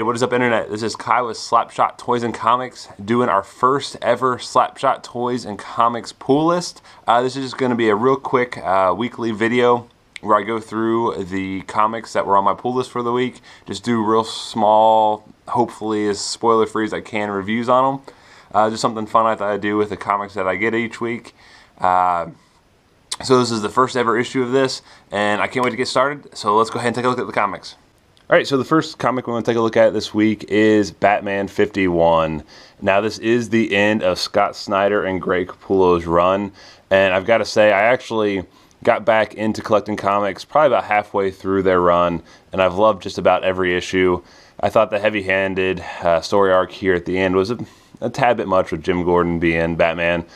What is up, internet? This is Kai with Slapshot Toys and Comics, doing our first ever Slapshot Toys and Comics pool list. This is just going to be a real quick weekly video where I go through the comics that were on my pool list for the week. Just do real small, hopefully as spoiler-free as I can, reviews on them. Just something fun I thought I'd do with the comics that I get each week. So this is the first ever issue of this, and I can't wait to get started. So let's go ahead and take a look at the comics. Alright, so the first comic we want to take a look at this week is Batman 51. Now this is the end of Scott Snyder and Greg Capullo's run, and I've got to say I actually got back into collecting comics probably about halfway through their run, and I've loved just about every issue. I thought the heavy-handed story arc here at the end was a tad bit much with Jim Gordon being Batman,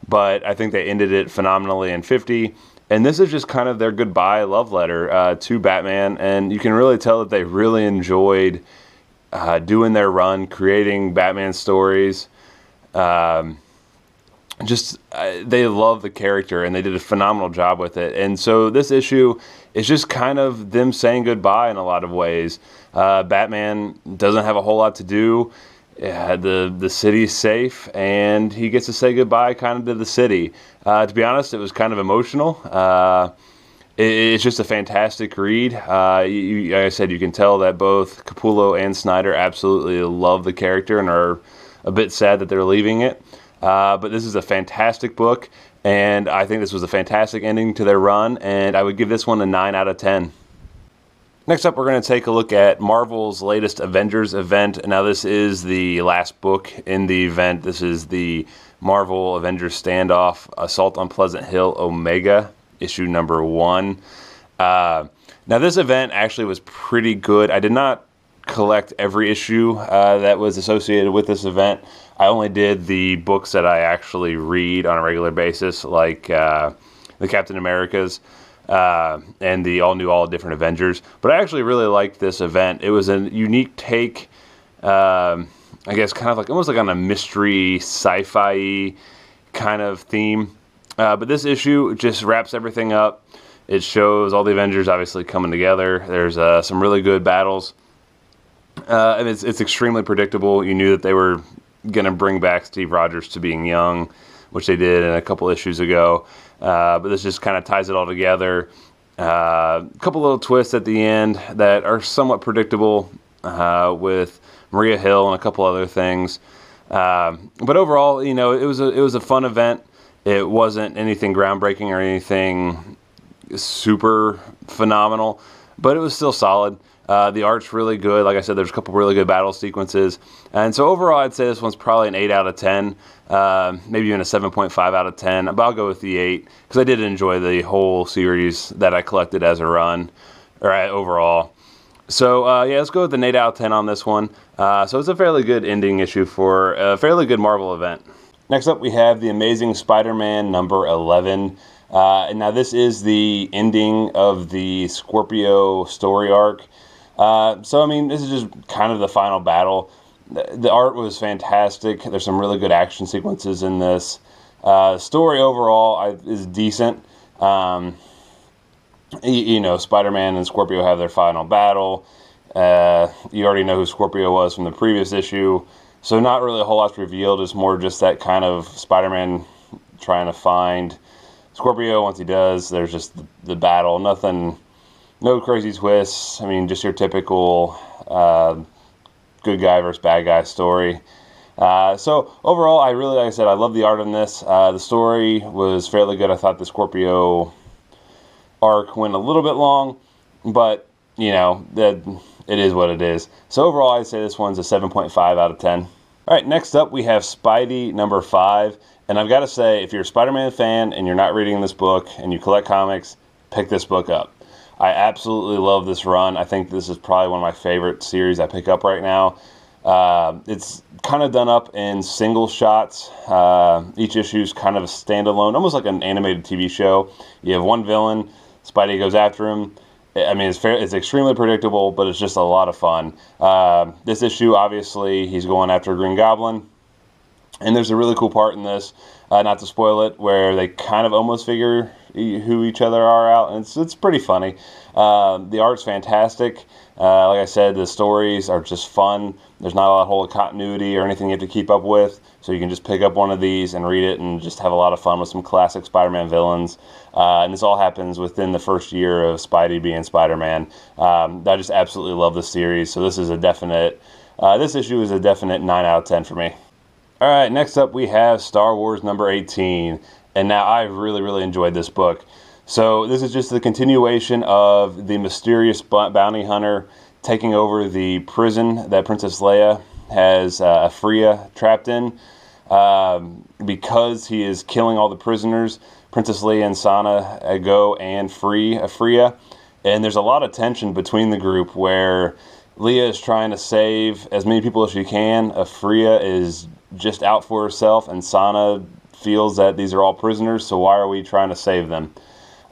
but I think they ended it phenomenally in 50. And this is just kind of their goodbye love letter to Batman, and you can really tell that they really enjoyed doing their run, creating Batman stories. They love the character, and they did a phenomenal job with it. And so this issue is just kind of them saying goodbye in a lot of ways. Batman doesn't have a whole lot to do. The city's safe, and he gets to say goodbye kind of to the city. To be honest, it was kind of emotional. It's just a fantastic read. Like I said, you can tell that both Capullo and Snyder absolutely love the character and are a bit sad that they're leaving it. But this is a fantastic book, and I think this was a fantastic ending to their run, and I would give this one a 9 out of 10. Next up, we're going to take a look at Marvel's latest Avengers event. Now, this is the last book in the event. This is the Marvel Avengers Standoff Assault on Pleasant Hill Omega, issue number 1. Now, this event actually was pretty good. I did not collect every issue that was associated with this event. I only did the books that I actually read on a regular basis, like the Captain Americas. And the all different Avengers. But I actually really liked this event. It was a unique take, I guess kind of like almost like on a mystery sci-fi kind of theme. But this issue just wraps everything up. It shows all the Avengers obviously coming together. There's some really good battles. And it's extremely predictable. You knew that they were going to bring back Steve Rogers to being young, which they did in a couple issues ago. But this just kind of ties it all together. A couple little twists at the end that are somewhat predictable with Maria Hill and a couple other things. But overall, you know, it was a fun event. It wasn't anything groundbreaking or anything super phenomenal, but it was still solid. The art's really good. Like I said, there's a couple really good battle sequences. And so overall, I'd say this one's probably an 8 out of 10. Maybe even a 7.5 out of 10. But I'll go with the 8 because I did enjoy the whole series that I collected as a run, or overall. So yeah, let's go with an 8 out of 10 on this one. So it's a fairly good ending issue for a fairly good Marvel event. Next up, we have The Amazing Spider-Man number 11. And now this is the ending of the Scorpio story arc. So I mean, this is just kind of the final battle. The art was fantastic. There's some really good action sequences in this. Story overall is decent. You know, Spider-Man and Scorpio have their final battle. You already know who Scorpio was from the previous issue. So not really a whole lot's revealed. It's more just that kind of Spider-Man trying to find Scorpio. Once he does, there's just the battle. Nothing, no crazy twists. I mean, just your typical good guy versus bad guy story. So overall, like I said, I love the art in this. The story was fairly good. I thought the Scorpio arc went a little bit long, but you know, it is what it is. So overall, I'd say this one's a 7.5 out of 10. All right, next up we have Spidey number 5. And I've got to say, if you're a Spider-Man fan and you're not reading this book and you collect comics, pick this book up. I absolutely love this run. I think this is probably one of my favorite series I pick up right now. It's kind of done up in single shots. Each issue is kind of a standalone, almost like an animated TV show. You have one villain, Spidey goes after him. I mean, it's extremely predictable, but it's just a lot of fun. This issue, obviously, he's going after Green Goblin. And there's a really cool part in this, not to spoil it, where they kind of almost figure who each other are out, and it's pretty funny. The art's fantastic. Like I said, the stories are just fun. There's not a whole continuity or anything you have to keep up with, so you can just pick up one of these and read it and just have a lot of fun with some classic Spider-Man villains. And this all happens within the first year of Spidey being Spider-Man. I just absolutely love this series, so this is a definite, this issue is a definite 9 out of 10 for me. All right, next up we have Star Wars number 18, and now I've really enjoyed this book. So this is just the continuation of the mysterious bounty hunter taking over the prison that Princess Leia has Afria trapped in. Because he is killing all the prisoners, Princess Leia and Sana go and free Afria. And there's a lot of tension between the group where Leia is trying to save as many people as she can. Afria is just out for herself, and Sana feels that these are all prisoners, so why are we trying to save them?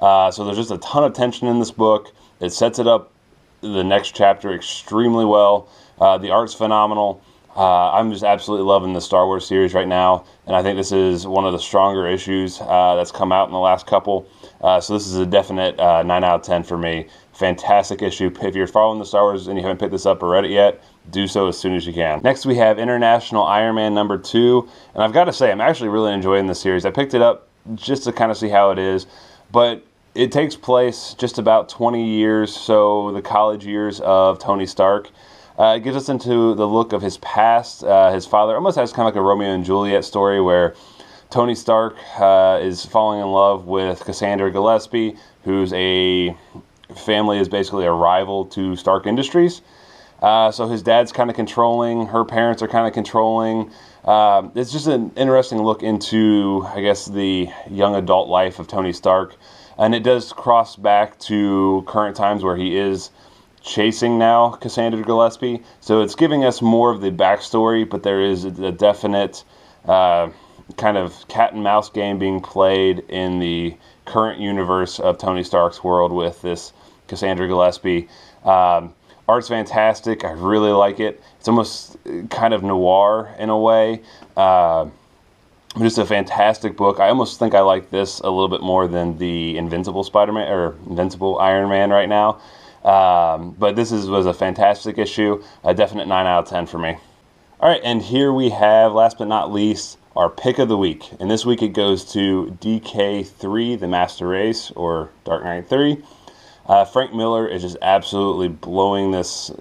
So there's just a ton of tension in this book. It sets it up, the next chapter, extremely well. The art's phenomenal. I'm just absolutely loving the Star Wars series right now, and I think this is one of the stronger issues that's come out in the last couple. So this is a definite 9 out of 10 for me. Fantastic issue. If you're following the Star Wars and you haven't picked this up or read it yet, do so as soon as you can. Next we have International Iron Man number 2, and I've got to say I'm actually really enjoying this series. I picked it up just to kind of see how it is, but it takes place just about 20 years, so the college years of Tony Stark. It gives us into the look of his past. His father almost has kind of like a Romeo and Juliet story where Tony Stark is falling in love with Cassandra Gillespie, who's a family is basically a rival to Stark Industries. So his dad's kind of controlling, her parents are kind of controlling. It's just an interesting look into, I guess, the young adult life of Tony Stark. And it does cross back to current times where he is chasing now Cassandra Gillespie. So it's giving us more of the backstory, but there is a definite kind of cat and mouse game being played in the current universe of Tony Stark's world with this Cassandra Gillespie. Art's fantastic. I really like it. It's almost kind of noir in a way. Just a fantastic book. I almost think I like this a little bit more than the Invincible Spider-Man or Invincible Iron Man right now. But this was a fantastic issue. A definite 9 out of 10 for me. All right, and here we have, last but not least, our pick of the week. And this week it goes to DK3, The Master Race, or Dark Knight 3. Frank Miller is just absolutely blowing this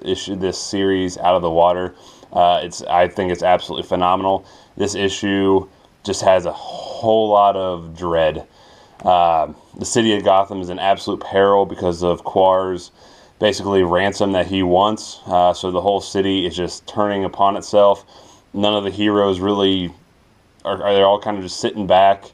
series out of the water. I think it's absolutely phenomenal. This issue just has a whole lot of dread. The city of Gotham is in absolute peril because of Quar's basically ransom that he wants. So the whole city is just turning upon itself. None of the heroes really they're all kind of just sitting back.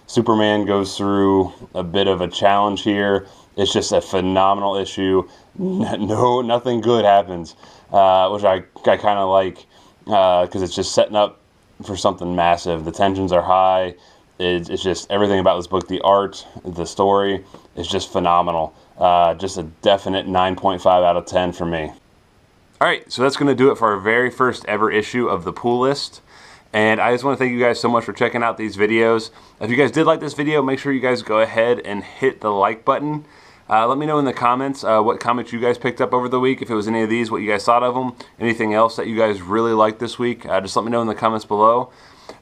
Superman goes through a bit of a challenge here. It's just a phenomenal issue. Nothing good happens, which I kind of like because it's just setting up for something massive. The tensions are high. It's just everything about this book, the art, the story, is just phenomenal. Just a definite 9.5 out of 10 for me. All right, so that's going to do it for our very first ever issue of the Pool List. And I just want to thank you guys so much for checking out these videos. If you guys did like this video, make sure you guys go ahead and hit the like button. Let me know in the comments what comics you guys picked up over the week. If it was any of these, what you guys thought of them. Anything else that you guys really liked this week, just let me know in the comments below.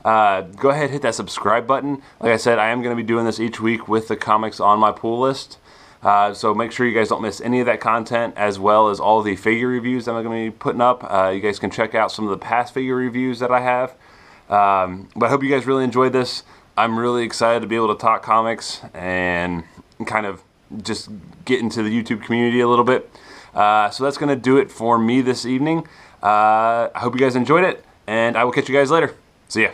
Go ahead, hit that subscribe button. Like I said, I am going to be doing this each week with the comics on my Pool List. So make sure you guys don't miss any of that content, as well as all the figure reviews that I'm going to be putting up. You guys can check out some of the past figure reviews that I have. But I hope you guys really enjoyed this. I'm really excited to be able to talk comics and kind of just get into the YouTube community a little bit. So that's going to do it for me this evening. I hope you guys enjoyed it, and I will catch you guys later. See ya.